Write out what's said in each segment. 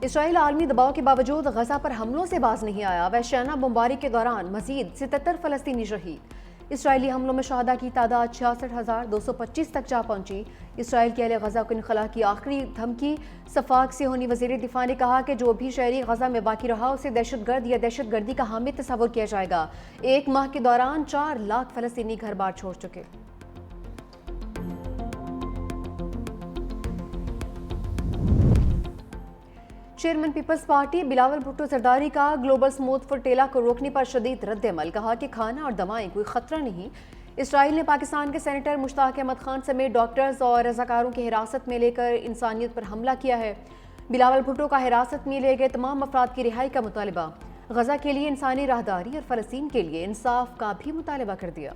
اسرائیل عالمی دباؤ کے باوجود غزہ پر حملوں سے باز نہیں آیا۔ وحشیانہ بمباری کے دوران مزید 77 فلسطینی شہید۔ اسرائیلی حملوں میں شہداء کی تعداد 66,225 تک جا پہنچی۔ اسرائیل کے اہل غزہ کو انخلا کی آخری دھمکی۔ صفاق صہیونی وزیر دفاع نے کہا کہ جو بھی شہری غزہ میں باقی رہا اسے دہشت گرد یا دہشت گردی کا حامی تصور کیا جائے گا۔ 1 ماہ کے دوران 4 لاکھ فلسطینی گھر بار چھوڑ چکے۔ چیئرمین پیپلز پارٹی بلاول بھٹو زرداری کا گلوبل سموتھ فرٹیلا کو روکنے پر شدید رد عمل۔ کہا کہ کھانا اور دوائیں کوئی خطرہ نہیں۔ اسرائیل نے پاکستان کے سینیٹر مشتاق احمد خان سمیت ڈاکٹرز اور رضاکاروں کی حراست میں لے کر انسانیت پر حملہ کیا ہے۔ بلاول بھٹو کا حراست میں لے گئے تمام افراد کی رہائی کا مطالبہ۔ غزہ کے لیے انسانی راہداری اور فلسطین کے لیے انصاف کا بھی مطالبہ کر دیا۔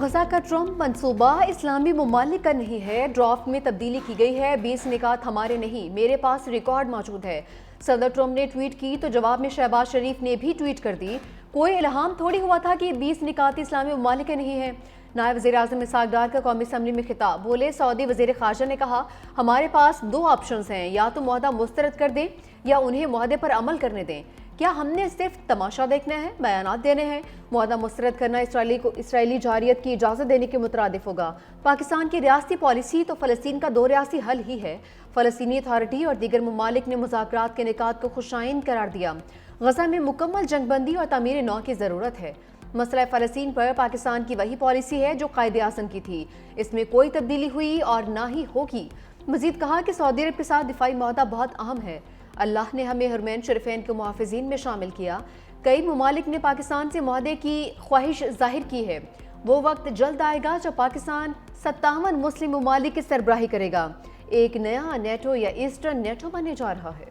غزہ کا ٹرمپ منصوبہ اسلامی ممالک کا نہیں ہے۔ ڈرافٹ میں تبدیلی کی گئی ہے۔ 20 نکات ہمارے نہیں، میرے پاس ریکارڈ موجود ہے۔ صدر ٹرمپ نے ٹویٹ کی تو جواب میں شہباز شریف نے بھی ٹویٹ کر دی۔ کوئی الہام تھوڑی ہوا تھا کہ 20 نکات اسلامی ممالک کے نہیں ہیں۔ نائب وزیر اعظم اسحاق ڈار کا قومی اسمبلی میں خطاب۔ بولے سعودی وزیر خارجہ نے کہا ہمارے پاس 2 آپشنز ہیں، یا تو معاہدہ مسترد کر دیں یا انہیں معاہدے پر عمل کرنے دیں۔ کیا ہم نے صرف تماشا دیکھنا ہے؟ بیانات دینے ہیں؟ معاہدہ مسترد کرنا اسرائیلی جارحیت کی اجازت دینے کے مترادف ہوگا۔ پاکستان کی ریاستی پالیسی تو فلسطین کا 2 ریاستی حل ہی ہے۔ فلسطینی اتھارٹی اور دیگر ممالک نے مذاکرات کے نکات کو خوشائند قرار دیا۔ غزہ میں مکمل جنگ بندی اور تعمیر نو کی ضرورت ہے۔ مسئلہ فلسطین پر پاکستان کی وہی پالیسی ہے جو قائد اعظم کی تھی۔ اس میں کوئی تبدیلی ہوئی اور نہ ہی ہوگی۔ مزید کہا کہ سعودی عرب کے ساتھ دفاعی معاہدہ بہت اہم ہے۔ اللہ نے ہمیں حرمین شریفین کے محافظین میں شامل کیا۔ کئی ممالک نے پاکستان سے معاہدے کی خواہش ظاہر کی ہے۔ وہ وقت جلد آئے گا جب پاکستان 57 مسلم ممالک کی سربراہی کرے گا۔ ایک نیا نیٹو یا ایسٹرن نیٹو بننے جا رہا ہے۔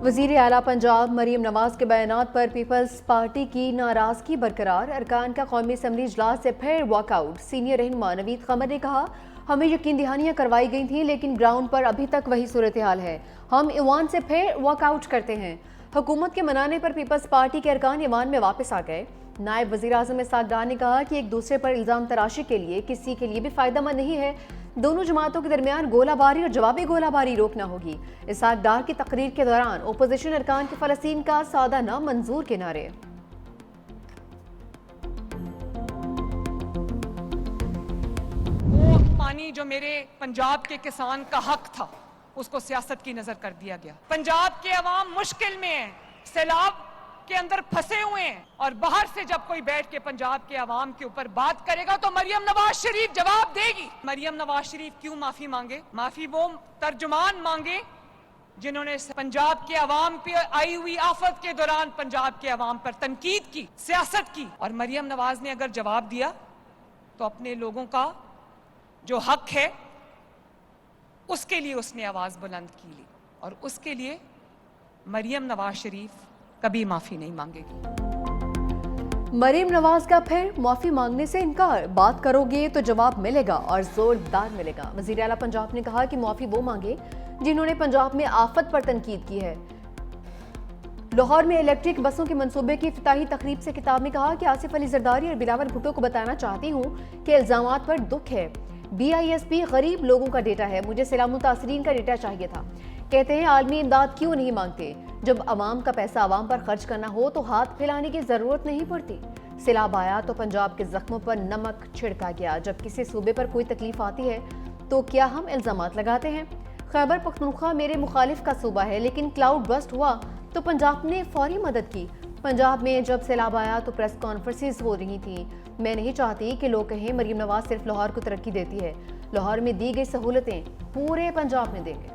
وزیر اعلیٰ پنجاب مریم نواز کے بیانات پر پیپلز پارٹی کی ناراضگی برقرار۔ ارکان کا قومی اسمبلی اجلاس سے پھر واک آؤٹ۔ سینئر رہنما نوید قمر نے کہا ہمیں یقین دہانیاں کروائی گئی تھیں لیکن گراؤنڈ پر ابھی تک وہی صورتحال ہے۔ ہم ایوان سے پھر واک آؤٹ کرتے ہیں۔ حکومت کے منانے پر پیپلز پارٹی کے ارکان ایوان میں واپس آ گئے۔ نائب وزیر اعظم اسحاق ڈار نے کہا کہ ایک دوسرے پر الزام تراشی کے لیے کسی کے لیے بھی فائدہ مند نہیں ہے۔ دونوں جماعتوں کے درمیان گولہ باری اور جوابی گولہ باری روکنا ہوگی۔ اسحاق ڈار کی تقریر کے دوران اپوزیشن ارکان کے فلسطین کا سادہ نہ منظور کے نعرے۔ وہ پانی جو میرے پنجاب کے کسان کا حق تھا اس کو سیاست کی نظر کر دیا گیا۔ پنجاب کے عوام مشکل میں ہیں، سیلاب کے اندر پھنسے ہوئے ہیں، اور باہر سے جب کوئی بیٹھ کے پنجاب کے عوام کے اوپر بات کرے گا تو مریم نواز شریف جواب دے گی۔ مریم نواز شریف کیوں معافی مانگے؟ معافی وہ ترجمان مانگے جنہوں نے پنجاب کے عوام پہ آئی ہوئی آفت کے دوران پنجاب کے عوام پر تنقید کی، سیاست کی، اور مریم نواز نے اگر جواب دیا تو اپنے لوگوں کا جو حق ہے اس کے لیے اس نے آواز بلند کی لی، اور اس کے لیے مریم نواز شریف کبھی معافی نہیں مانگے گی۔ مریم نواز کا پھر معافی مانگنے سے انکار۔ بات کرو گے تو جواب ملے گا اور زوردار ملے گا۔ وزیر اعلیٰ پنجاب نے کہا کہ معافی وہ مانگے جنہوں نے پنجاب میں آفت پر تنقید کی ہے۔ لاہور میں الیکٹرک بسوں کے منصوبے کی افتتاحی تقریب سے خطاب میں کہا کہ آصف علی زرداری اور بلاول بھٹو کو بتانا چاہتی ہوں کہ الزامات پر دکھ ہے۔ BISP غریب لوگوں کا ڈیٹا ہے، مجھے سیلاب متاثرین کا ڈیٹا چاہیے تھا۔ کہتے ہیں عالمی امداد کیوں نہیں مانگتے؟ جب عوام کا پیسہ عوام پر خرچ کرنا ہو تو ہاتھ پھیلانے کی ضرورت نہیں پڑتی۔ سیلاب آیا تو پنجاب کے زخموں پر نمک چھڑکا گیا۔ جب کسی صوبے پر کوئی تکلیف آتی ہے تو کیا ہم الزامات لگاتے ہیں؟ خیبر پختونخوا میرے مخالف کا صوبہ ہے، لیکن کلاؤڈ برسٹ ہوا تو پنجاب نے فوری مدد کی۔ پنجاب میں جب سیلاب آیا تو پریس کانفرنسز ہو رہی تھیں۔ میں نہیں چاہتی کہ لوگ کہیں مریم نواز صرف لاہور کو ترقی دیتی ہے۔ لاہور میں دی گئی سہولتیں پورے پنجاب میں دیں گے۔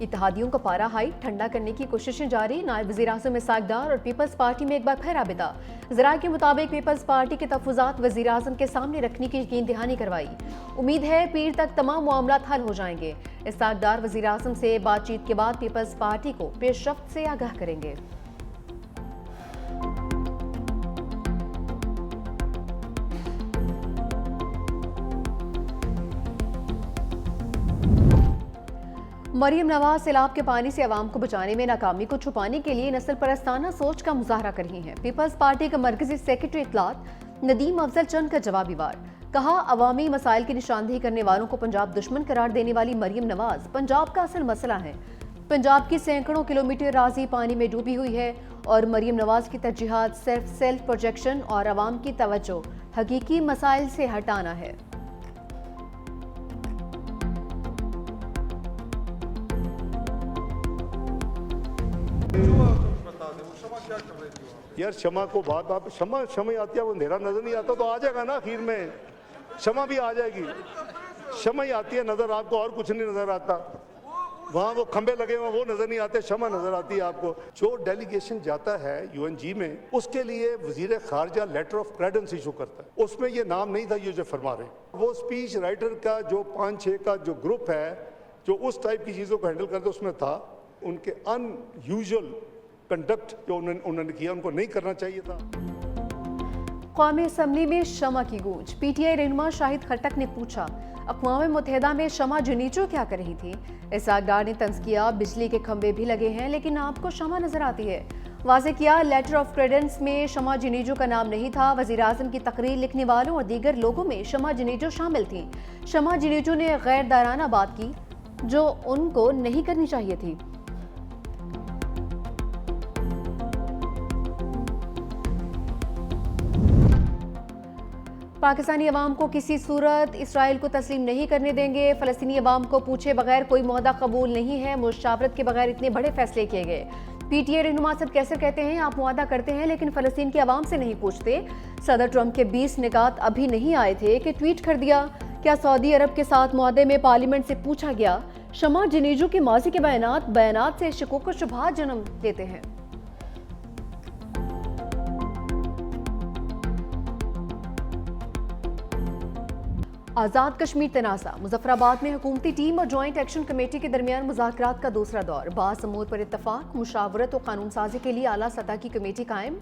اتحادیوں کا پارا ہائی، ٹھنڈا کرنے کی کوششیں جاری۔ نائب وزیر اعظم اسحاق ڈار اور پیپلز پارٹی میں ایک بار پھر رابطہ۔ ذرائع کے مطابق پیپلز پارٹی کے تحفظات وزیر اعظم کے سامنے رکھنے کی یقین دہانی کروائی۔ امید ہے پیر تک تمام معاملات حل ہو جائیں گے۔ اسحاق ڈار وزیر اعظم سے بات چیت کے بعد پیپلز پارٹی کو پیش رفت سے آگاہ کریں گے۔ مریم نواز سیلاب کے پانی سے عوام کو بچانے میں ناکامی کو چھپانے کے لیے نسل پرستانہ سوچ کا مظاہرہ کر رہی ہیں۔ پیپلز پارٹی کا مرکزی سیکرٹری اطلاعات ندیم افضل چند کا جوابی وار، کہا عوامی مسائل کی نشاندہی کرنے والوں کو پنجاب دشمن قرار دینے والی مریم نواز پنجاب کا اصل مسئلہ ہے۔ پنجاب کی سینکڑوں کلومیٹر اراضی پانی میں ڈوبی ہوئی ہے اور مریم نواز کی ترجیحات صرف سیلف پروجیکشن اور عوام کی توجہ حقیقی مسائل سے ہٹانا ہے۔ یار شمع کو بات آپ شمع آتی ہے، وہ اندھیرا نظر نہیں آتا تو آ جائے گا نا، آخر میں شمع بھی آ جائے گی۔ شمع ہی آتی ہے نظر آپ کو، اور کچھ نہیں نظر آتا۔ وہاں وہ کھمبے لگے ہوئے وہ نظر نہیں آتے، شمع نظر آتی ہے آپ کو۔ جو ڈیلیگیشن جاتا ہے UN میں، اس کے لیے وزیر خارجہ لیٹر آف کریڈنس ایشو کرتا ہے، اس میں یہ نام نہیں تھا یہ جو فرما رہے ہیں۔ وہ اسپیچ رائٹر کا جو 5-6 کا جو گروپ ہے جو اس ٹائپ کی چیزوں کو ہینڈل کرتے اس میں تھا۔ ان کے ان یوزول کنڈکٹ جو انہوں نے کیا ان کو نہیں کرنا چاہیے تھا۔ قومی اسمبلی میں شمع کی گونج، PTI رہنما شاہد خٹک نے پوچھا اقوام متحدہ میں شمع جنیچو کیا کر رہی تھی؟ اسحاق ڈار نے طنز کیا بجلی کے کھمبے بھی لگے ہیں لیکن آپ کو شمع نظر آتی ہے۔ واضح کیا لیٹر آف کریڈنس میں شمع جنیجو کا نام نہیں تھا، وزیر اعظم کی تقریر لکھنے والوں اور دیگر لوگوں میں شمع جنیجو شامل تھی۔ شمع جنیجو نے غیر دارانہ بات کی جو ان کو نہیں کرنی چاہیے تھی۔ پاکستانی عوام کو کسی صورت اسرائیل کو تسلیم نہیں کرنے دیں گے، فلسطینی عوام کو پوچھے بغیر کوئی معاہدہ قبول نہیں ہے، مشاورت کے بغیر اتنے بڑے فیصلے کیے گئے۔ PTI رہنما سب کیسے کہتے ہیں آپ معاہدہ کرتے ہیں لیکن فلسطین کے عوام سے نہیں پوچھتے؟ صدر ٹرمپ کے 20 نکات ابھی نہیں آئے تھے کہ ٹویٹ کر دیا۔ کیا سعودی عرب کے ساتھ معاہدے میں پارلیمنٹ سے پوچھا گیا؟ شمع جنیجو کے ماضی کے بیانات سے شکوک و شبہات جنم دیتے ہیں۔ آزاد کشمیر تنازع، مظفر آباد میں حکومتی ٹیم اور جوائنٹ ایکشن کمیٹی کے درمیان مذاکرات کا دوسرا دور، بعض امور پر اتفاق، مشاورت و قانون سازی کے لیے اعلیٰ سطح کی کمیٹی قائم۔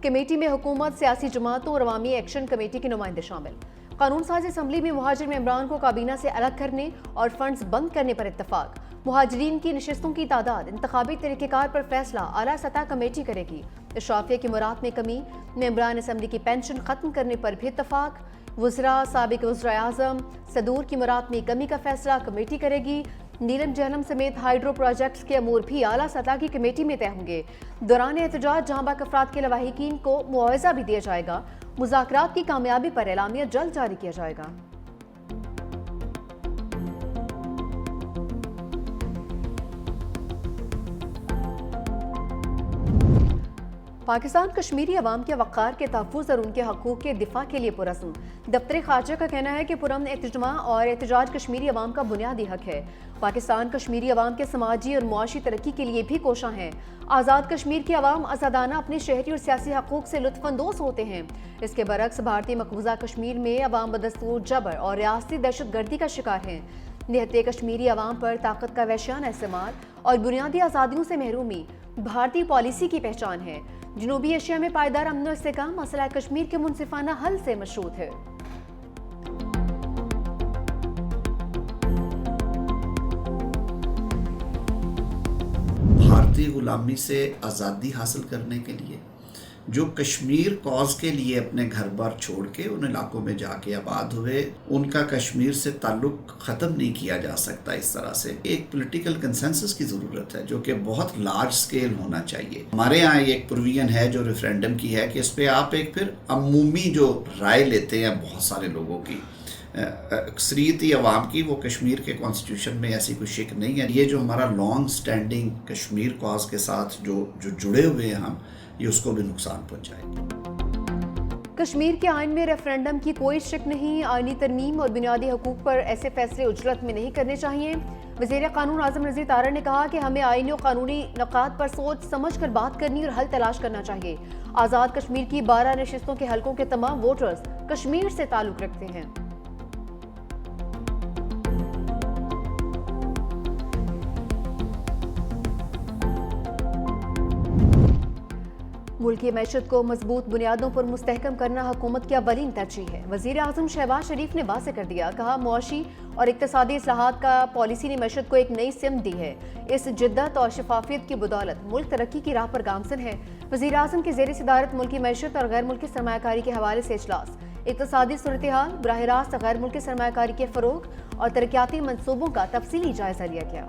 کمیٹی میں حکومت، سیاسی جماعتوں اور عوامی ایکشن کمیٹی کے نمائندے شامل۔ قانون ساز اسمبلی میں مہاجر ممبران کو کابینہ سے الگ کرنے اور فنڈز بند کرنے پر اتفاق۔ مہاجرین کی نشستوں کی تعداد، انتخابی طریقہ کار پر فیصلہ اعلیٰ سطح کمیٹی کرے گی۔ اشرافیہ کی مراعات میں کمی، ممبران اسمبلی کی پینشن ختم کرنے پر بھی اتفاق۔ وزراء، سابق وزراء اعظم، صدور کی مراعات میں کمی کا فیصلہ کمیٹی کرے گی۔ نیلم جہلم سمیت ہائیڈرو پروجیکٹس کے امور بھی اعلیٰ سطح کی کمیٹی میں طے ہوں گے۔ دوران احتجاج جہاں باق افراد کے لواحقین کو معاوضہ بھی دیا جائے گا۔ مذاکرات کی کامیابی پر اعلامیہ جلد جاری کیا جائے گا۔ پاکستان کشمیری عوام کے وقار کے تحفظ اور ان کے حقوق کے دفاع کے لیے پرعزم۔ دفتر خارجہ کا کہنا ہے کہ پرامن اجتماع اور احتجاج کشمیری عوام کا بنیادی حق ہے۔ پاکستان کشمیری عوام کے سماجی اور معاشی ترقی کے لیے بھی کوشاں ہیں۔ آزاد کشمیر کے عوام آزادانہ اپنے شہری اور سیاسی حقوق سے لطف اندوز ہوتے ہیں۔ اس کے برعکس بھارتی مقبوضہ کشمیر میں عوام بدستور جبر اور ریاستی دہشت گردی کا شکار ہیں۔ نہتے کشمیری عوام پر طاقت کا وحشیانہ استعمال اور بنیادی آزادیوں سے محرومی بھارتی پالیسی کی پہچان ہے۔ جنوبی ایشیا میں پائیدار امن و استحکام مسئلہ کشمیر کے منصفانہ حل سے مشروط ہے۔ بھارتی غلامی سے آزادی حاصل کرنے کے لیے جو کشمیر کاز کے لیے اپنے گھر بار چھوڑ کے ان علاقوں میں جا کے آباد ہوئے، ان کا کشمیر سے تعلق ختم نہیں کیا جا سکتا اس طرح سے۔ ایک پولیٹیکل کنسنسس کی ضرورت ہے جو کہ بہت لارج سکیل ہونا چاہیے۔ ہمارے ہاں ایک پروویژن ہے جو ریفرینڈم کی ہے کہ اس پہ آپ ایک پھر عمومی جو رائے لیتے ہیں بہت سارے لوگوں کی، اکثریتی عوام کی، وہ کشمیر کے کانسٹیٹیوشن میں ایسی کوئی شک نہیں ہے۔ یہ جو ہمارا لانگ سٹینڈنگ کشمیر کاز کے ساتھ جو جڑے ہوئے ہیں ہم، یہ اس کو بھی نقصان پہنچائے گی۔ کشمیر کے آئین میں ریفرینڈم کی کوئی شک نہیں، آئینی ترمیم اور بنیادی حقوق پر ایسے فیصلے اجلت میں نہیں کرنے چاہیے۔ وزیر قانون اعظم نذیر تارڑ نے کہا کہ ہمیں آئینی اور قانونی نکات پر سوچ سمجھ کر بات کرنی اور حل تلاش کرنا چاہیے۔ آزاد کشمیر کی 12 نشستوں کے حلقوں کے تمام ووٹرز کشمیر سے تعلق رکھتے ہیں۔ ملک کی معیشت کو مضبوط بنیادوں پر مستحکم کرنا حکومت کی اولین ترجیح ہے۔ وزیر اعظم شہباز شریف نے واضح کر دیا، کہا معاشی اور اقتصادی اصلاحات کا پالیسی نے معیشت کو ایک نئی سمت دی ہے۔ اس جدت اور شفافیت کی بدولت ملک ترقی کی راہ پر گامزن ہے۔ وزیر اعظم کی زیر صدارت ملکی معیشت اور غیر ملکی سرمایہ کاری کے حوالے سے اجلاس، اقتصادی صورتحال، براہ راست غیر ملکی سرمایہ کاری کے فروغ اور ترقیاتی منصوبوں کا تفصیلی جائزہ لیا گیا۔